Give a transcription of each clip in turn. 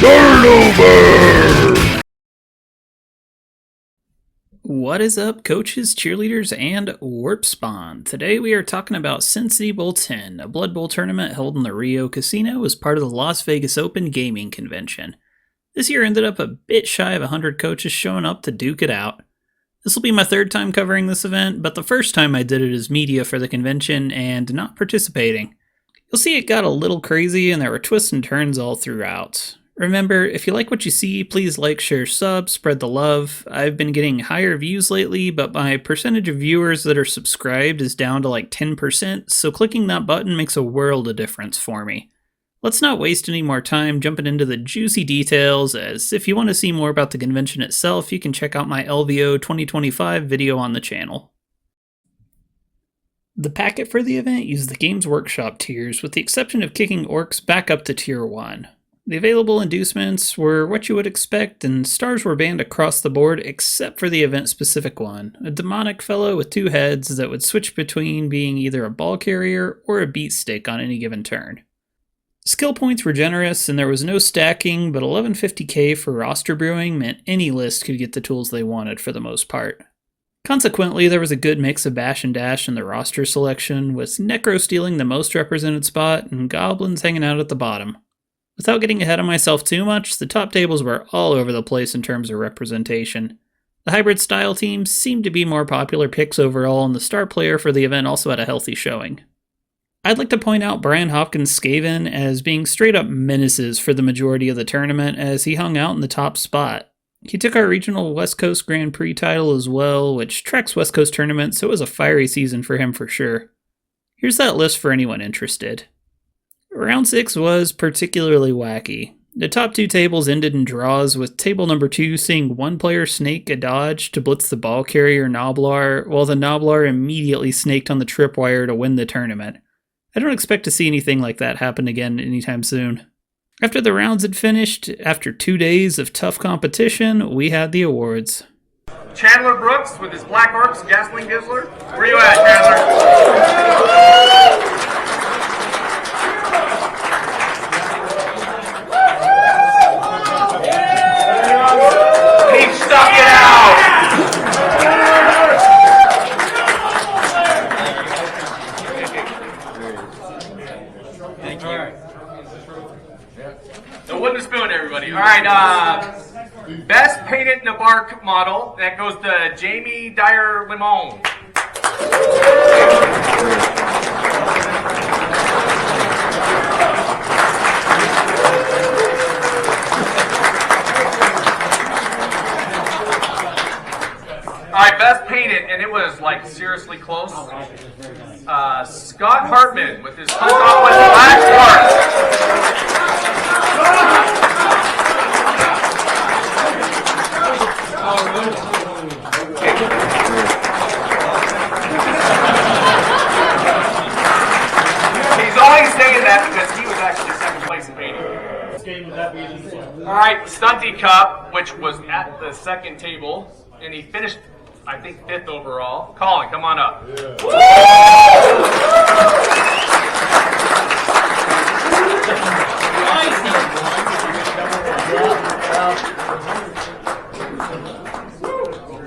Turnover! What is up, coaches, cheerleaders, and Warp Spawn? Today we are talking about Cincy Bowl 10, a Blood Bowl tournament held in the Rio Casino as part of the Las Vegas Open Gaming Convention. This year ended up a bit shy of 100 coaches showing up to duke it out. This will be my third time covering this event, but the first time I did it as media for the convention and not participating. You'll see it got a little crazy and there were twists and turns all throughout. Remember, if you like what you see, please like, share, sub, spread the love. I've been getting higher views lately, but my percentage of viewers that are subscribed is down to like 10%, so clicking that button makes a world of difference for me. Let's not waste any more time jumping into the juicy details, as if you want to see more about the convention itself, you can check out my LVO 2025 video on the channel. The packet for the event used the Games Workshop tiers, with the exception of kicking orcs back up to tier 1. The available inducements were what you would expect, and stars were banned across the board except for the event-specific one, a demonic fellow with 2 heads that would switch between being either a ball carrier or a beat stick on any given turn. Skill points were generous, and there was no stacking, but 1150k for roster brewing meant any list could get the tools they wanted for the most part. Consequently, there was a good mix of bash and dash in the roster selection, with Necro stealing the most represented spot and Goblins hanging out at the bottom. Without getting ahead of myself too much, the top tables were all over the place in terms of representation. The hybrid style teams seemed to be more popular picks overall, and the star player for the event also had a healthy showing. I'd like to point out Brian Hopkins' Skaven as being straight up menaces for the majority of the tournament, as he hung out in the top spot. He took our regional West Coast Grand Prix title as well, which tracks West Coast tournaments, so it was a fiery season for him for sure. Here's that list for anyone interested. Round 6 was particularly wacky. The top 2 tables ended in draws, with table number 2 seeing one player snake a dodge to blitz the ball carrier Noblar, while the Noblar immediately snaked on the tripwire to win the tournament. I don't expect to see anything like that happen again anytime soon. After the rounds had finished, after 2 days of tough competition, we had the awards. Chandler Brooks with his Black Orcs Gasoline Gizzler. Where you at, Chandler? He stuck it out! Thank you. The wooden spoon, everybody. All right, best painted Nabark model. That goes to Jamie Dyer Limon. All right, best painted, and it was like seriously close. Scott Hartman with his Black Orcs. He's always saying that because he was actually second place in painting. All right, Stunty Cup, which was at the second table, and he finished, I think, 5th overall. Colin, come on up.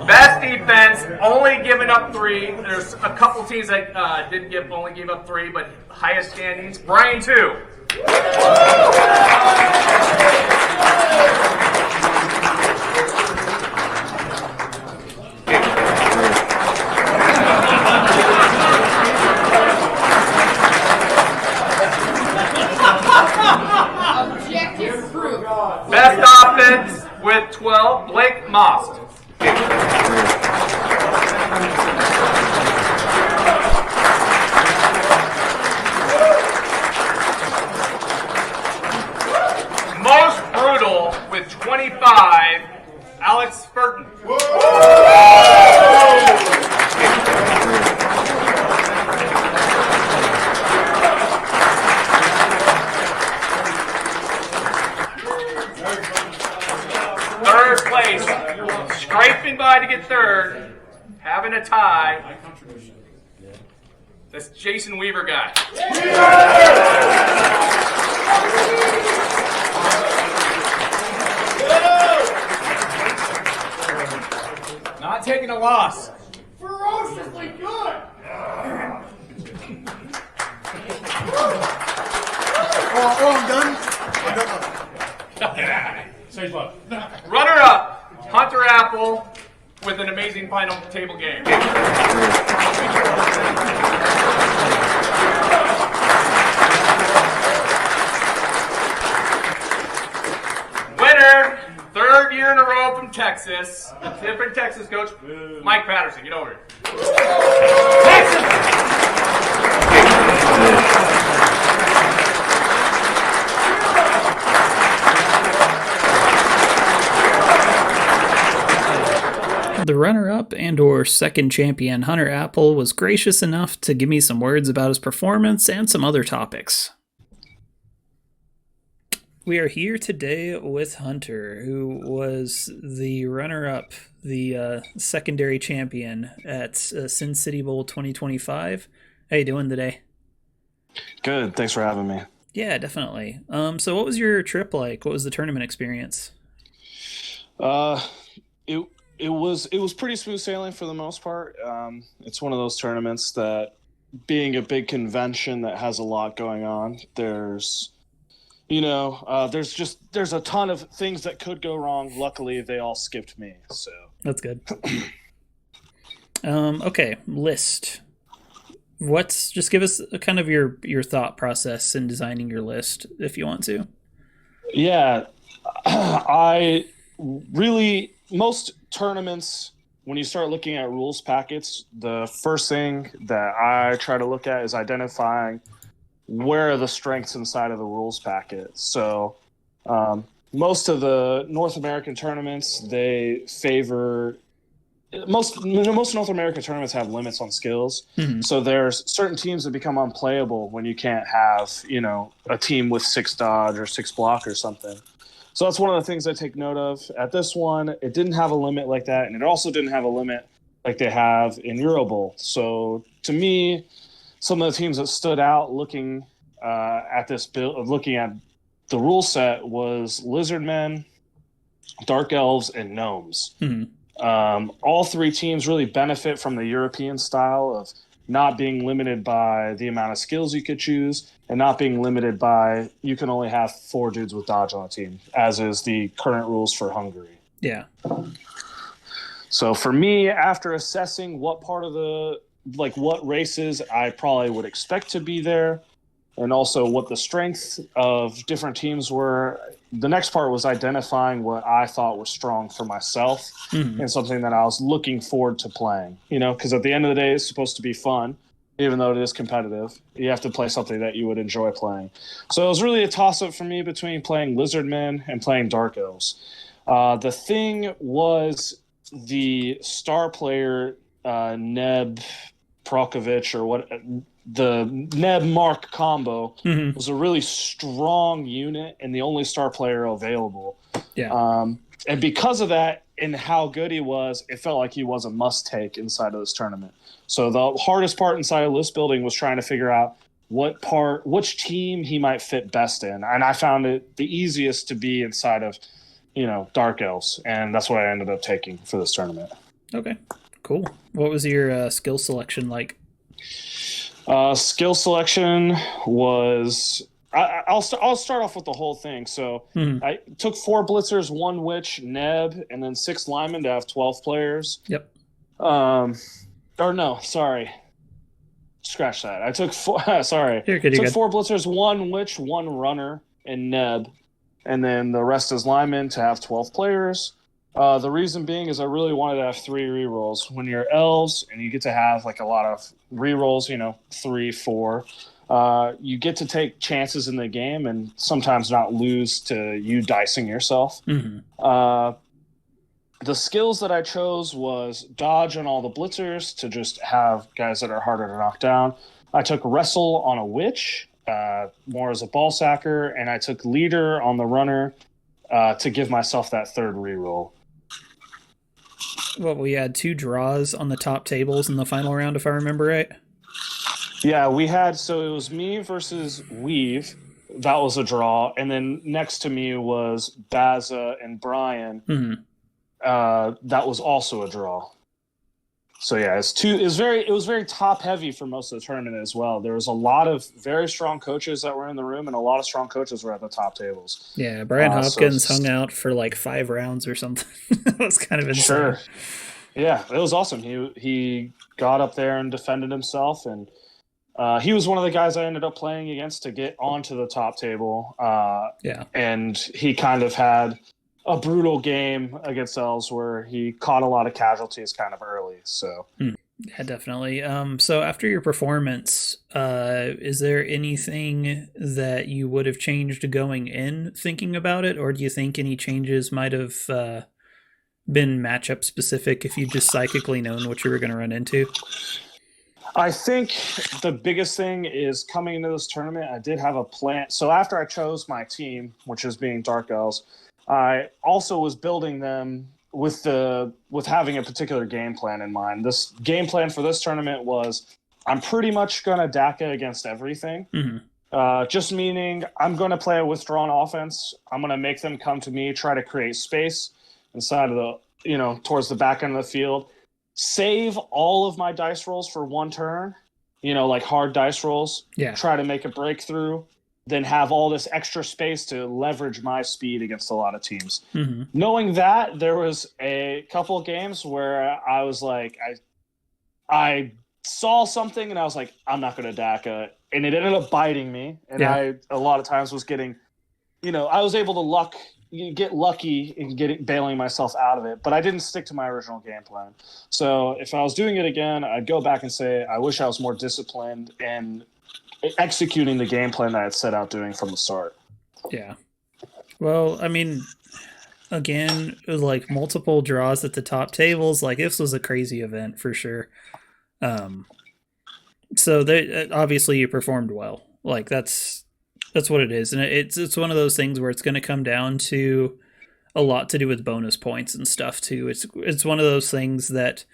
Best defense, only giving up 3. There's a couple teams that only gave up 3, but highest standings, Brian 2. Best offense with 12, Blake Most. Most brutal with 25, Alex Burton. Third place, scraping by to get third, having a tie. That's Jason Weaver guy. Not taking a loss. Ferociously good! I'm done. Say what? Runner-up, Hunter Apple, with an amazing final table game. Winner, third year in a row from Texas. Different Texas coach, Mike Patterson. Get over here. Texas! The runner-up and/or second champion, Hunter Apple, was gracious enough to give me some words about his performance and some other topics. We are here today with Hunter, who was the runner-up, the secondary champion at Sin City Bowl 2025. How you doing today? Good. Thanks for having me. Yeah, definitely. So what was your trip like? What was the tournament experience? It was pretty smooth sailing for the most part. It's one of those tournaments that, being a big convention that has a lot going on, there's a ton of things that could go wrong. Luckily, they all skipped me, so That's good. Okay, list. Just give us a kind of your thought process in designing your list, if you want to. Yeah, I really, most tournaments, when you start looking at rules packets, the first thing that I try to look at is identifying where are the strengths inside of the rules packet. So most of the North American tournaments, they favor most North American tournaments have limits on skills. Mm-hmm. So there's certain teams that become unplayable when you can't have, a team with 6 dodge or 6 block or something. So that's one of the things I take note of. At this one, it didn't have a limit like that, and it also didn't have a limit like they have in Euro Bowl. So to me, some of the teams that stood out looking at this build, looking at the rule set, was Lizardmen, Dark Elves, and Gnomes. Mm-hmm. All 3 teams really benefit from the European style of not being limited by the amount of skills you could choose, and not being limited by you can only have 4 dudes with dodge on a team, as is the current rules for Hungary. Yeah. So for me, after assessing what part of what races I probably would expect to be there, and also what the strengths of different teams were, the next part was identifying what I thought was strong for myself, Mm-hmm. and something that I was looking forward to playing. Because at the end of the day, it's supposed to be fun, even though it is competitive. You have to play something that you would enjoy playing. So it was really a toss-up for me between playing Lizardmen and playing Dark Elves. The thing was the star player, Neb Prokovic, or what, the Neb Mark combo, Mm-hmm. was a really strong unit and the only star player available. Yeah. And because of that and how good he was, it felt like he was a must-take inside of this tournament. So the hardest part inside of list building was trying to figure out which team he might fit best in. And I found it the easiest to be inside of, Dark Elves. And that's what I ended up taking for this tournament. Okay, cool. What was your skill selection like? Skill selection was... I'll start off with the whole thing. So I took 4 blitzers, 1 witch, Neb, and then 6 linemen to have 12 players. Yep. Or no, sorry. Scratch that. I took 4. Sorry. You're good, took 4 blitzers, 1 witch, 1 runner, and Neb, and then the rest is linemen to have 12 players. The reason being is I really wanted to have 3 rerolls. When you're elves and you get to have a lot of rerolls, 3, 4. You get to take chances in the game and sometimes not lose to you dicing yourself. Mm-hmm. The skills that I chose was dodge on all the blitzers to just have guys that are harder to knock down. I took wrestle on a witch, more as a ball sacker, and I took leader on the runner to give myself that 3rd reroll. Well, we had 2 draws on the top tables in the final round, if I remember right. Yeah, we had, so it was me versus Weave. That was a draw. And then next to me was Baza and Brian. Mm-hmm. That was also a draw. So yeah, it was very top heavy for most of the tournament as well. There was a lot of very strong coaches that were in the room, and a lot of strong coaches were at the top tables. Yeah, Brian Hopkins hung out for like 5 rounds or something. That was kind of insane. Sure. Yeah, it was awesome. He got up there and defended himself, and he was one of the guys I ended up playing against to get onto the top table. And he kind of had a brutal game against Els where he caught a lot of casualties kind of early. So yeah, definitely. So after your performance, is there anything that you would have changed going in thinking about it, or do you think any changes might have been matchup specific if you just psychically known what you were going to run into? I think the biggest thing is coming into this tournament, I did have a plan. So after I chose my team, which is being Dark Els, I also was building them with having a particular game plan in mind. This game plan for this tournament was I'm pretty much going to DACA against everything. Just meaning I'm going to play a withdrawn offense. I'm going to make them come to me, try to create space inside of towards the back end of the field. Save all of my dice rolls for one turn, like hard dice rolls. Yeah. Try to make a breakthrough. Then have all this extra space to leverage my speed against a lot of teams. Knowing that, there was a couple of games where I was like, I saw something and I was like, I'm not going to DACA. And it ended up biting me. And I, a lot of times, was getting, I was able to get lucky in bailing myself out of it. But I didn't stick to my original game plan. So if I was doing it again, I'd go back and say, I wish I was more disciplined and executing the game plan that I had set out doing from the start. Yeah. Well, I mean, again, it was like multiple draws at the top tables. Like, this was a crazy event for sure. So obviously you performed well. Like, that's what it is. And it's one of those things where it's going to come down to a lot to do with bonus points and stuff too. It's one of those things that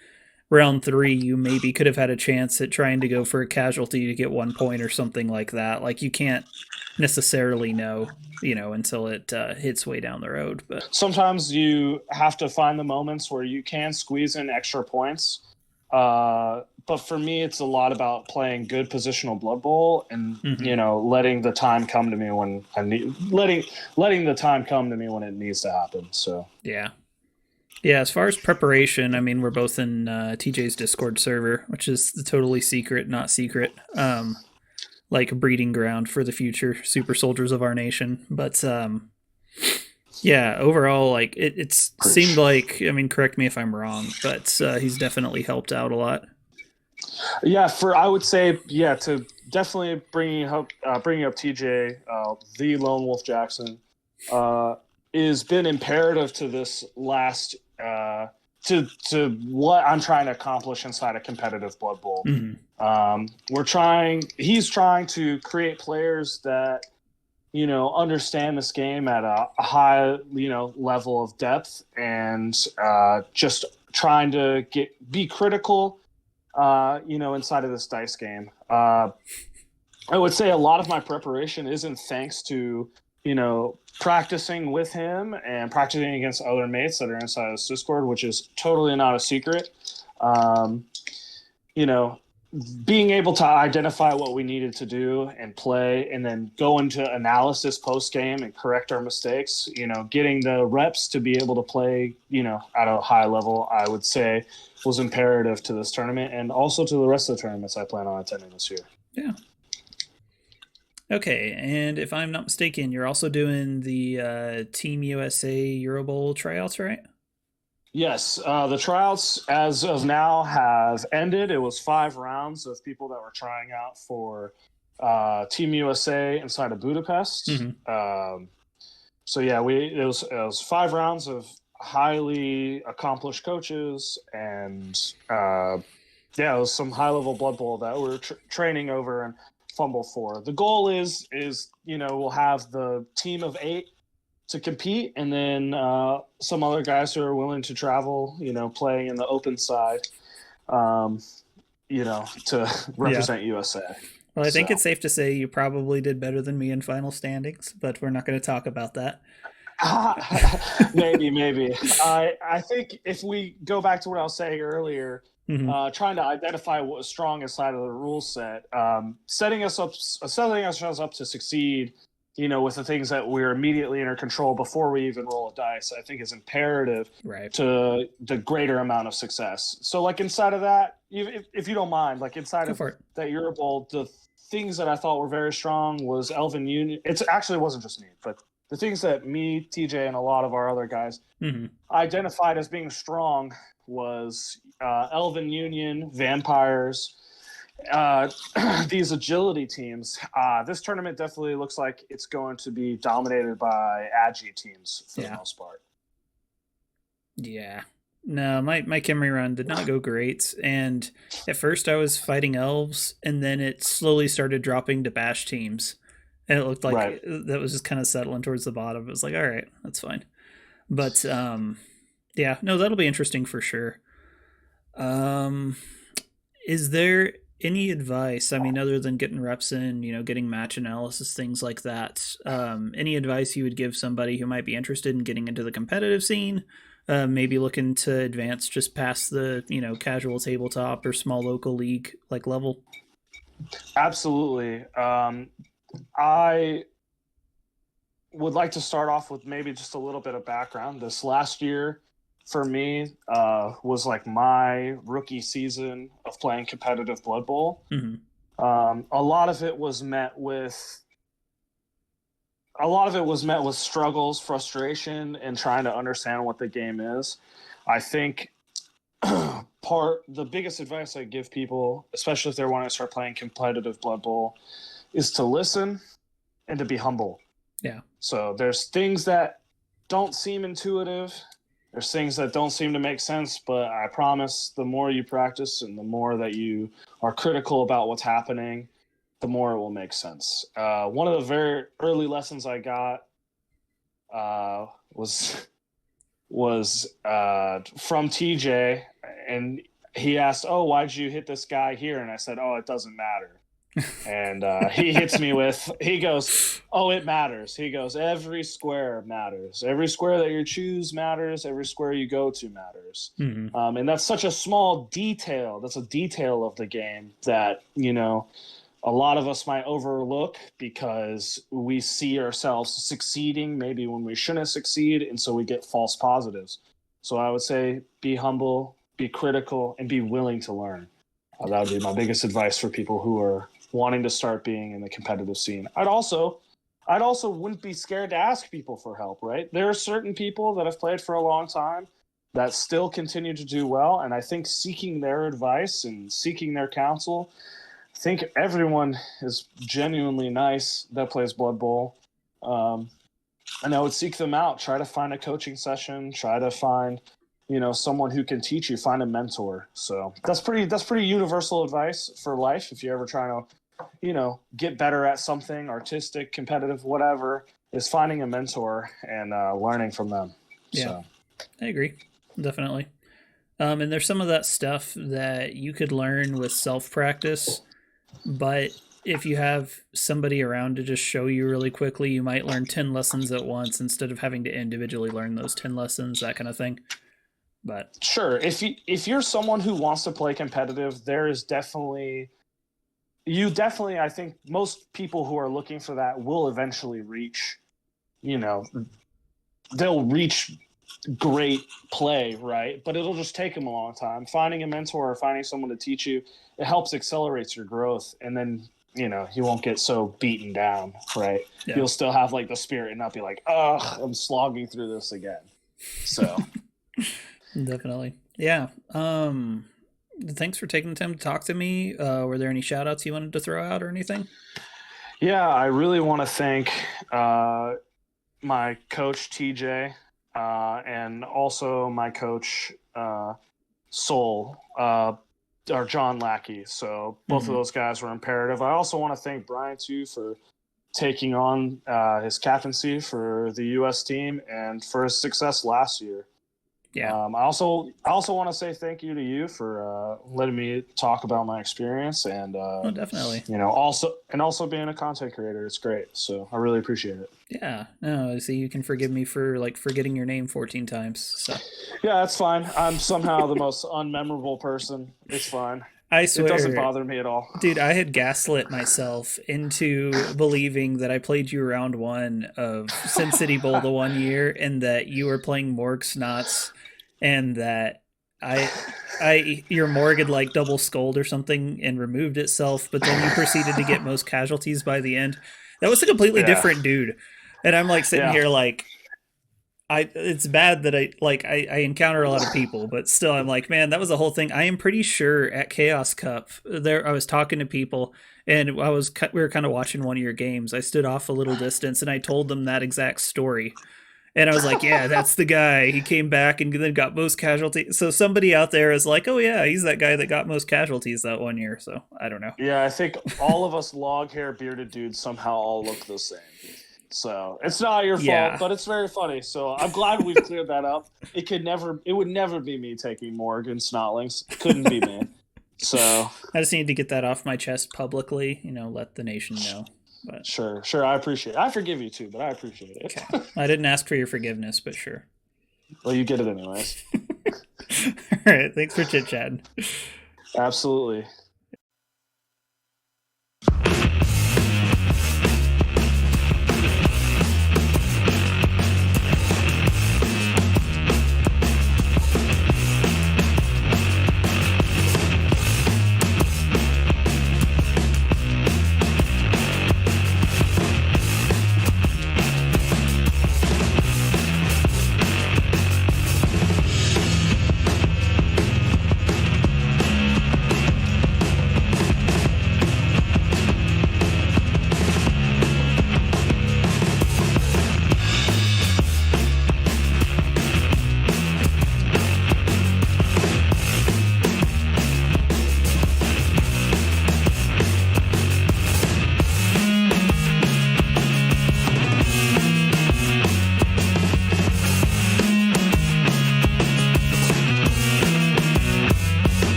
round 3, you maybe could have had a chance at trying to go for a casualty to get 1 point or something like that. Like, you can't necessarily know, until it hits way down the road. But sometimes you have to find the moments where you can squeeze in extra points. But for me, it's a lot about playing good positional Blood Bowl and, letting the time come to me when I need, letting the time come to me when it needs to happen. So, yeah. Yeah, as far as preparation, I mean, we're both in TJ's Discord server, which is the totally secret, not secret, like breeding ground for the future super soldiers of our nation. But yeah, overall, like it seemed like, I mean, correct me if I'm wrong, but he's definitely helped out a lot. Yeah, I would say, to definitely bringing up TJ, the Lone Wolf Jackson, has been imperative to this last to what I'm trying to accomplish inside a competitive Blood Bowl. He's trying to create players that understand this game at a high level of depth, and just trying to be critical inside of this dice game. I would say a lot of my preparation isn't thanks to practicing with him and practicing against other mates that are inside this Discord, which is totally not a secret. Being able to identify what we needed to do and play, and then go into analysis post game and correct our mistakes, getting the reps to be able to play, at a high level, I would say was imperative to this tournament and also to the rest of the tournaments I plan on attending this year. Yeah. Okay, and if I'm not mistaken, you're also doing the Team USA Euro Bowl tryouts, right? Yes, the tryouts as of now have ended. It was 5 rounds of people that were trying out for Team USA inside of Budapest. So yeah, it was 5 rounds of highly accomplished coaches, and it was some high level Blood Bowl that we're training over and fumble for. The goal is we'll have the team of 8 to compete, and then some other guys who are willing to travel, playing in the open side, to represent USA. Well, I think it's safe to say you probably did better than me in final standings, but we're not going to talk about that. Maybe. I think if we go back to what I was saying earlier, trying to identify what was strong inside of the rule set, setting ourselves up to succeed, with the things that we're immediately in our control before we even roll a dice, I think is imperative to the greater amount of success. So like inside of that, if you don't mind, like inside of that Euro Bowl, the things that I thought were very strong was Elven Union. It actually wasn't just me, but the things that me, TJ, and a lot of our other guys identified as being strong was Elven Union, Vampires, these agility teams. This tournament definitely looks like it's going to be dominated by Agi teams for the most part. Yeah. No, my Khemri run did not go great, and at first I was fighting elves, and then it slowly started dropping to bash teams, and it looked like that was just kind of settling towards the bottom. It was like, all right, that's fine. But yeah, no, that'll be interesting for sure. Is there any advice, I mean, other than getting reps in, getting match analysis, things like that, any advice you would give somebody who might be interested in getting into the competitive scene, maybe looking to advance just past the, casual tabletop or small local league like level? Absolutely. I would like to start off with maybe just a little bit of background. This last year for me was like my rookie season of playing competitive Blood Bowl. A lot of it was met with struggles, frustration, and trying to understand what the game is. I think the biggest advice I give people, especially if they're wanting to start playing competitive Blood Bowl, is to listen and to be humble. Yeah. So there's things that don't seem intuitive. There's things that don't seem to make sense, but I promise the more you practice and the more that you are critical about what's happening, the more it will make sense. One of the very early lessons I got was from TJ, and he asked, "Oh, why'd you hit this guy here?" And I said, "Oh, it doesn't matter." And he hits me with, he goes, "Oh, it matters." He goes, "Every square matters. Every square that you choose matters. Every square you go to matters." And that's such a small detail. That's a detail of the game that, a lot of us might overlook because we see ourselves succeeding maybe when we shouldn't succeed, and so we get false positives. So I would say be humble, be critical, and be willing to learn. That would be my biggest advice for people who are wanting to start being in the competitive scene. I'd also wouldn't be scared to ask people for help, right? There are certain people that have played for a long time that still continue to do well, and I think seeking their advice and seeking their counsel, I think everyone is genuinely nice that plays Blood Bowl. And I would seek them out, try to find a coaching session, try to find, someone who can teach you, find a mentor. So that's pretty universal advice for life. If you're ever trying to, get better at something, artistic, competitive, whatever, is finding a mentor and learning from them. Yeah, so. I agree. Definitely. And there's some of that stuff that you could learn with self-practice, but if you have somebody around to just show you really quickly, you might learn 10 lessons at once instead of having to individually learn those 10 lessons, that kind of thing. But sure, if you're someone who wants to play competitive, there is definitely, I think most people who are looking for that will eventually reach, they'll reach great play, right? But it'll just take them a long time. Finding a mentor or finding someone to teach you, it helps accelerate your growth, and then you won't get so beaten down, right? Yeah. You'll still have like the spirit and not be like, "Ugh, I'm slogging through this again." So definitely. Yeah. Thanks for taking the time to talk to me. Were there any shout outs you wanted to throw out or anything? Yeah, I really want to thank my coach TJ and also my coach Soul, or John Lackey. So both of those guys were imperative. I also want to thank Brian too for taking on his captaincy for the U.S. team and for his success last year. Yeah. I also want to say thank you to you for letting me talk about my experience and Oh, definitely. also being a content creator. It's great. So I really appreciate it. Yeah. No, see, you can forgive me for like forgetting your name 14 times. So Yeah, that's fine. I'm somehow the most unmemorable person. It's fine. I swear, It doesn't bother me at all. dude, I had gaslit myself into believing that I played you round 1 of Sin City Bowl the one year, and that you were playing Morg Snots, and that your Morg had like double skulled or something and removed itself, but then you proceeded to get most casualties by the end. That was a completely different dude, and I'm like sitting here like. It's bad that I encounter a lot of people, but still I'm like, man, that was the whole thing. I am pretty sure at Chaos Cup there I was talking to people and we were kind of watching one of your games. I stood off a little distance and I told them that exact story. And I was like, yeah, that's the guy. He came back and then got most casualties. So somebody out there is like, oh yeah, he's that guy that got most casualties that one year. So I don't know. Yeah, I think all of us log hair bearded dudes somehow all look the same. So it's not your fault, but it's very funny. So I'm glad we've cleared that up. It would never be me taking Morgan Snotlings. It couldn't be me. So I just need to get that off my chest publicly, let the nation know. But Sure. I appreciate it. I forgive you too, but I appreciate it. Okay. I didn't ask for your forgiveness, but sure. Well, you get it anyways. All right. Thanks for chit-chatting. Absolutely.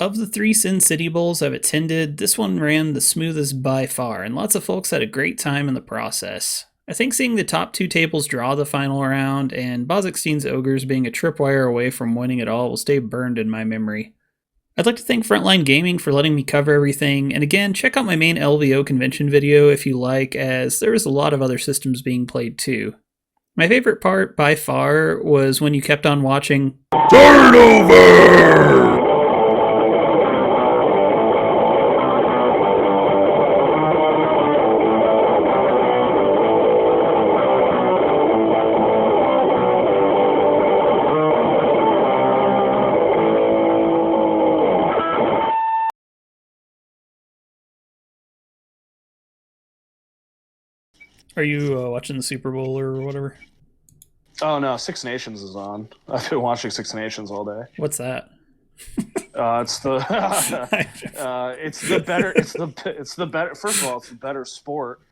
Of the 3 Sin City Bowls I've attended, this one ran the smoothest by far, and lots of folks had a great time in the process. I think seeing the top 2 tables draw the final round, and Bozikstein's Ogres being a tripwire away from winning it all will stay burned in my memory. I'd like to thank Frontline Gaming for letting me cover everything, and again, check out my main LVO convention video if you like, as there is a lot of other systems being played too. My favorite part, by far, was when you kept on watching Turnover! Are you watching the Super Bowl or whatever? Oh no, Six Nations is on. I've been watching Six Nations all day. What's that? It's the it's the better. First of all, it's the better sport.